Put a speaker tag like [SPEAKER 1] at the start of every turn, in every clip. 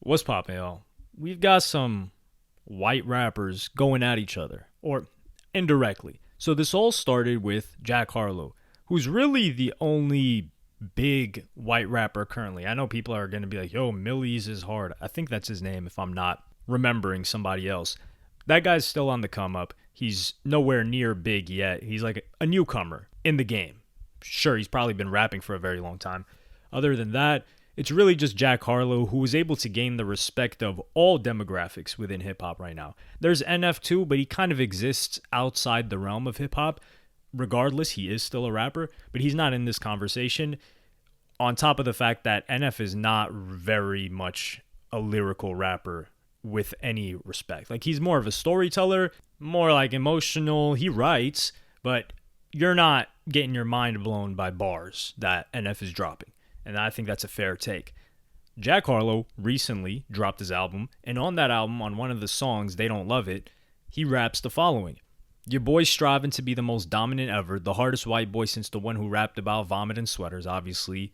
[SPEAKER 1] What's poppin', y'all? We've got some white rappers going at each other, or indirectly. So this all started with Jack Harlow, who's really the only big white rapper currently. I know people are going to be like, yo, Millie's is hard. I think that's his name if I'm not remembering somebody else. That guy's still on the come up. He's nowhere near big yet. He's like a newcomer in the game. Sure, he's probably been rapping for a very long time. Other than that, it's really just Jack Harlow who is able to gain the respect of all demographics within hip-hop right now. There's NF too, but he kind of exists outside the realm of hip-hop. Regardless, he is still a rapper, but he's not in this conversation. On top of the fact that NF is not very much a lyrical rapper with any respect. Like, he's more of a storyteller, more like emotional. He writes, but you're not getting your mind blown by bars that NF is dropping. And I think that's a fair take. Jack Harlow recently dropped his album, and on that album, on one of the songs, They Don't Love It, he raps the following. Your boy's striving to be the most dominant ever, the hardest white boy since the one who rapped about vomit and sweaters, obviously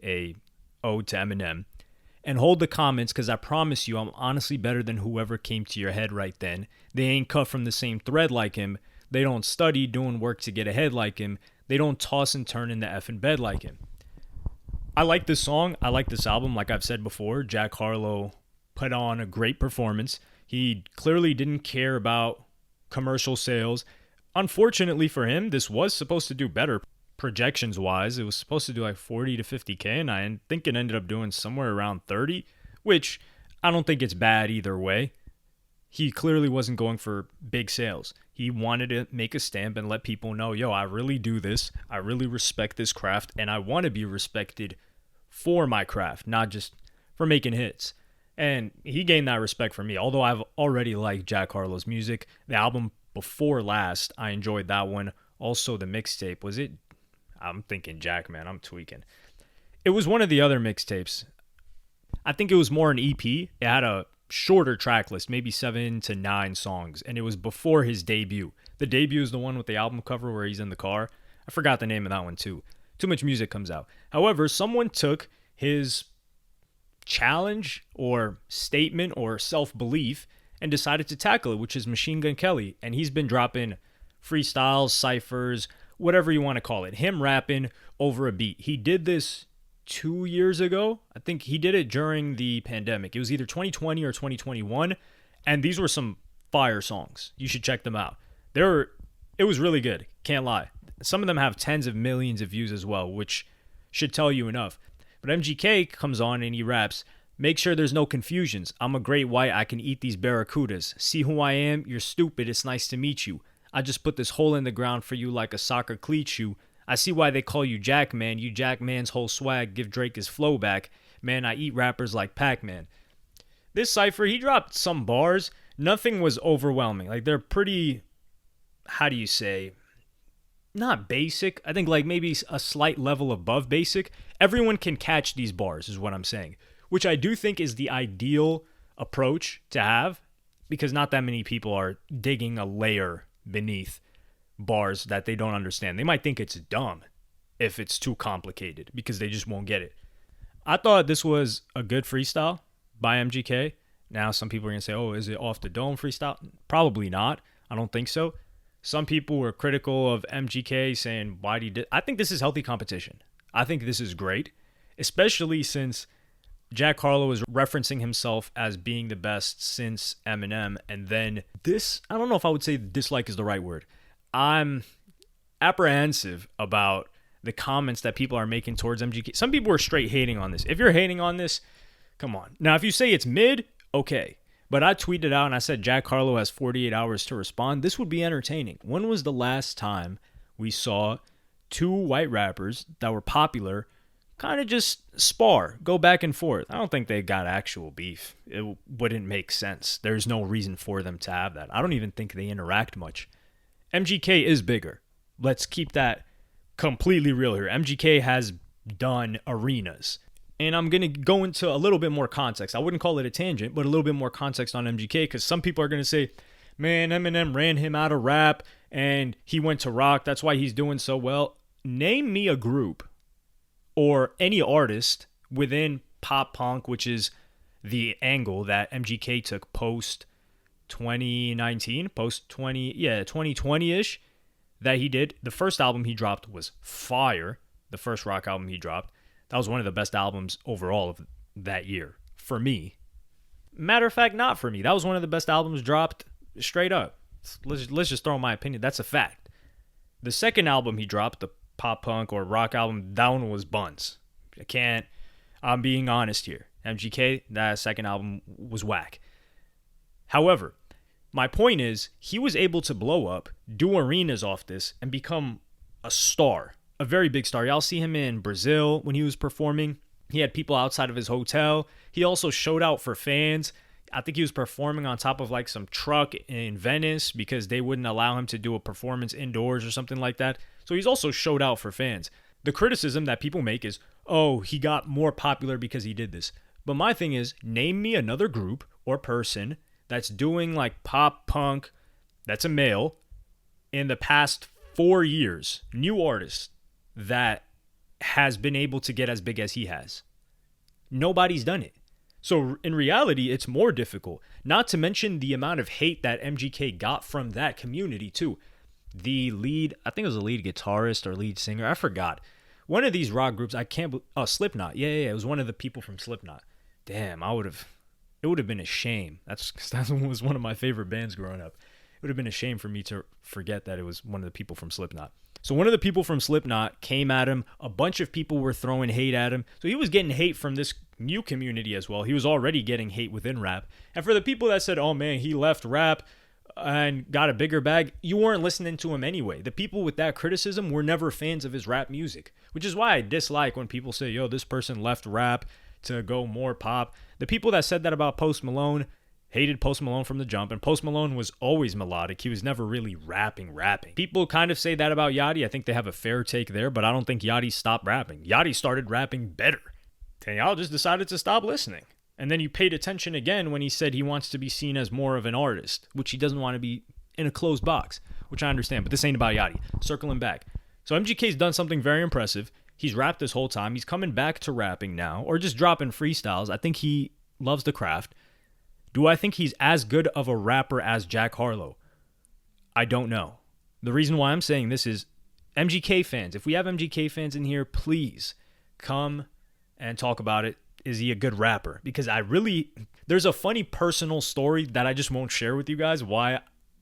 [SPEAKER 1] a ode to Eminem. And hold the comments, because I promise you I'm honestly better than whoever came to your head right then. They ain't cut from the same thread like him. They don't study doing work to get ahead like him. They don't toss and turn in the effing bed like him. I like this song. I like this album. Like I've said before, Jack Harlow put on a great performance. He clearly didn't care about commercial sales. Unfortunately for him, this was supposed to do better projections-wise. It was supposed to do like 40 to 50K, and I think it ended up doing somewhere around 30, which I don't think it's bad either way. He clearly wasn't going for big sales. He wanted to make a stamp and let people know, yo, I really do this. I really respect this craft, and I want to be respected for my craft, not just for making hits. And he gained that respect from me. Although I've already liked Jack Harlow's music, the album before last, I enjoyed that one. Also, the mixtape, was it? I'm thinking Jack, man, I'm tweaking. It was one of the other mixtapes. I think it was more an EP. It had a shorter track list, maybe 7 to 9 songs, and it was before his debut. The debut is the one with the album cover where he's in the car. I forgot the name of that one too. Too much music comes out. However, someone took his challenge or statement or self-belief and decided to tackle it, which is Machine Gun Kelly, and he's been dropping freestyles, ciphers, whatever you want to call it, him rapping over a beat. He did this 2 years ago. I think he did it during the pandemic. It was either 2020 or 2021, and these were some fire songs. You should check them out. It was really good, can't lie. Some of them have tens of millions of views as well, which should tell you enough. But MGK comes on and he raps, make sure there's no confusions. I'm a great white, I can eat these barracudas. See who I am? You're stupid, it's nice to meet you. I just put this hole in the ground for you like a soccer cleat shoe. I see why they call you Jack Man. You Jack Man's whole swag, give Drake his flow back. Man, I eat rappers like Pac-Man. This cypher, he dropped some bars. Nothing was overwhelming. Like, they're pretty, how do you say, not basic. I think like maybe a slight level above basic. Everyone can catch these bars is what I'm saying, which I do think is the ideal approach to have, because not that many people are digging a layer beneath bars that they don't understand. They might think it's dumb if it's too complicated because they just won't get it. I thought this was a good freestyle by MGK. Now some people are going to say, oh, is it off the dome freestyle? Probably not. I don't think so. Some people were critical of MGK saying, why did he I think this is healthy competition. I think this is great, especially since Jack Harlow is referencing himself as being the best since Eminem. And then this, I don't know if I would say dislike is the right word. I'm apprehensive about the comments that people are making towards MGK. Some people are straight hating on this. If you're hating on this, come on. Now, if you say it's mid, okay. But I tweeted out and I said Jack Harlow has 48 hours to respond. This would be entertaining. When was the last time we saw two white rappers that were popular kind of just spar, go back and forth? I don't think they got actual beef. It wouldn't make sense. There's no reason for them to have that. I don't even think they interact much. MGK is bigger. Let's keep that completely real here. MGK has done arenas. And I'm going to go into a little bit more context. I wouldn't call it a tangent, but a little bit more context on MGK, because some people are going to say, man, Eminem ran him out of rap and he went to rock. That's why he's doing so well. Name me a group or any artist within pop punk, which is the angle that MGK took post 2019, post 2020-ish that he did. The first album he dropped was fire. The first rock album he dropped. That was one of the best albums overall of that year for me. Matter of fact, not for me. That was one of the best albums dropped straight up. Let's just throw my opinion. That's a fact. The second album he dropped, the pop punk or rock album, that one was buns. I'm being honest here. MGK, that second album was whack. However, my point is, he was able to blow up, do arenas off this, and become a star, a very big star. Y'all see him in Brazil when he was performing. He had people outside of his hotel. He also showed out for fans. I think he was performing on top of like some truck in Venice because they wouldn't allow him to do a performance indoors or something like that. So he's also showed out for fans. The criticism that people make is, oh, he got more popular because he did this. But my thing is, name me another group or person that's doing like pop punk, that's a male, in the past 4 years, new artist that has been able to get as big as he has. Nobody's done it. So in reality, it's more difficult. Not to mention the amount of hate that MGK got from that community too. The lead, I think it was a lead guitarist or lead singer, I forgot. One of these rock groups, Slipknot. Yeah, it was one of the people from Slipknot. Damn, it would have been a shame. That was one of my favorite bands growing up. It would have been a shame for me to forget that it was one of the people from Slipknot. So one of the people from Slipknot came at him. A bunch of people were throwing hate at him. So he was getting hate from this new community as well. He was already getting hate within rap. And for the people that said, oh man, he left rap and got a bigger bag, you weren't listening to him anyway. The people with that criticism were never fans of his rap music, which is why I dislike when people say, yo, this person left rap to go more pop. The people that said that about Post Malone hated Post Malone from the jump, and Post Malone was always melodic. He was never really rapping. People kind of say that about Yachty. I think they have a fair take there, but I don't think Yachty stopped rapping. Yachty started rapping better. And y'all just decided to stop listening. And then you paid attention again when he said he wants to be seen as more of an artist, which he doesn't want to be in a closed box, which I understand, but this ain't about Yachty. Circling back. So MGK's done something very impressive. He's rapped this whole time. He's coming back to rapping now, or just dropping freestyles. I think he loves the craft. Do I think he's as good of a rapper as Jack Harlow? I don't know. The reason why I'm saying this is MGK fans. If we have MGK fans in here, please come and talk about it. Is he a good rapper? Because there's a funny personal story that I just won't share with you guys why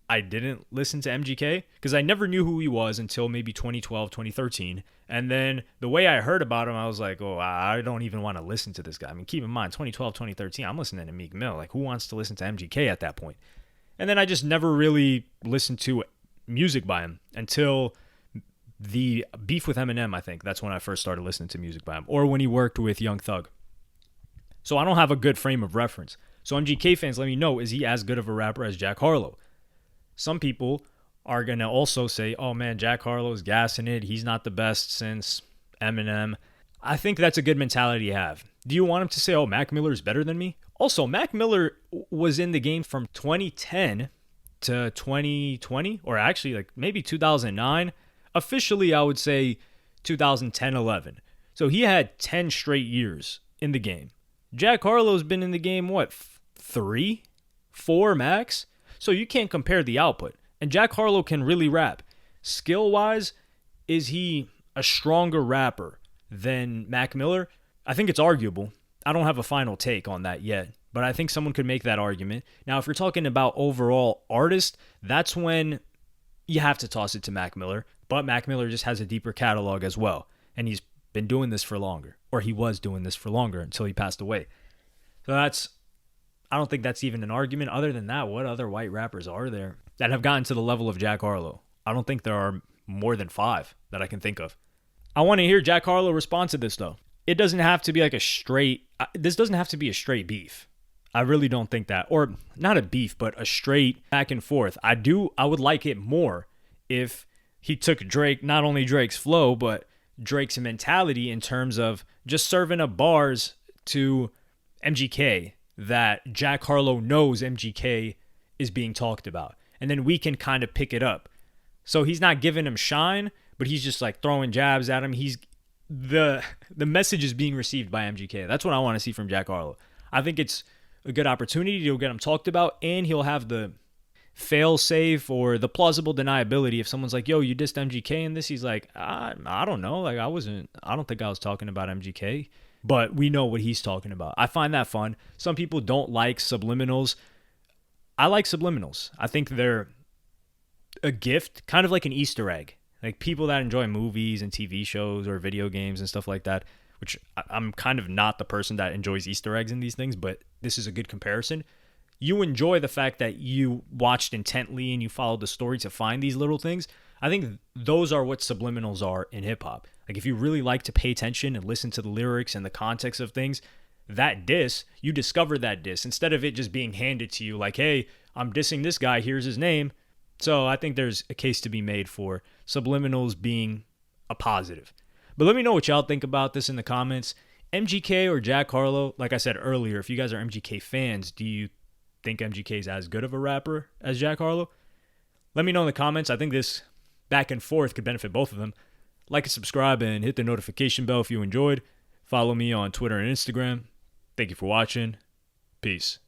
[SPEAKER 1] I didn't listen to MGK, because I never knew who he was until maybe 2012, 2013. And then the way I heard about him, I was like, oh, I don't even want to listen to this guy. I mean, keep in mind, 2012, 2013, I'm listening to Meek Mill. Like, who wants to listen to MGK at that point? And then I just never really listened to music by him until the beef with Eminem, I think. That's when I first started listening to music by him. Or when he worked with Young Thug. So I don't have a good frame of reference. So MGK fans, let me know, is he as good of a rapper as Jack Harlow? Some people are going to also say, oh man, Jack Harlow's gassing it. He's not the best since Eminem. I think that's a good mentality to have. Do you want him to say, oh, Mac Miller is better than me? Also, Mac Miller was in the game from 2010 to 2020, or actually like maybe 2009. Officially, I would say 2010-11. So he had 10 straight years in the game. Jack Harlow's been in the game, what, 3, 4 max? So you can't compare the output. And Jack Harlow can really rap. Skill-wise, is he a stronger rapper than Mac Miller? I think it's arguable. I don't have a final take on that yet, but I think someone could make that argument. Now, if you're talking about overall artist, that's when you have to toss it to Mac Miller. But Mac Miller just has a deeper catalog as well. And he's been doing this for longer. Or he was doing this for longer until he passed away. So I don't think that's even an argument. Other than that, what other white rappers are there that have gotten to the level of Jack Harlow? I don't think there are more than 5 that I can think of. I want to hear Jack Harlow respond to this, though. It doesn't have to be like this doesn't have to be a straight beef. I really don't think that. Or not a beef, but a straight back and forth. I would like it more if he took Drake, not only Drake's flow, but Drake's mentality in terms of just serving up bars to MGK that Jack Harlow knows MGK is being talked about. And then we can kind of pick it up. So he's not giving him shine, but he's just like throwing jabs at him. The message is being received by MGK. That's what I want to see from Jack Harlow. I think it's a good opportunity. You'll get him talked about, and he'll have the fail safe or the plausible deniability. If someone's like, yo, you dissed MGK in this, he's like, I don't know. Like, I don't think I was talking about MGK, but we know what he's talking about. I find that fun. Some people don't like subliminals. I like subliminals. I think they're a gift, kind of like an Easter egg. Like people that enjoy movies and TV shows or video games and stuff like that, which I'm kind of not the person that enjoys Easter eggs in these things, but this is a good comparison. You enjoy the fact that you watched intently and you followed the story to find these little things. I think those are what subliminals are in hip hop. Like if you really like to pay attention and listen to the lyrics and the context of things, that diss, you discover that diss instead of it just being handed to you like, hey, I'm dissing this guy, here's his name. So I think there's a case to be made for subliminals being a positive. But let me know what y'all think about this in the comments. MGK or Jack Harlow, like I said earlier, if you guys are MGK fans, do you think MGK is as good of a rapper as Jack Harlow? Let me know in the comments. I think this back and forth could benefit both of them. Like and subscribe and hit the notification bell if you enjoyed. Follow me on Twitter and Instagram. Thank you for watching. Peace.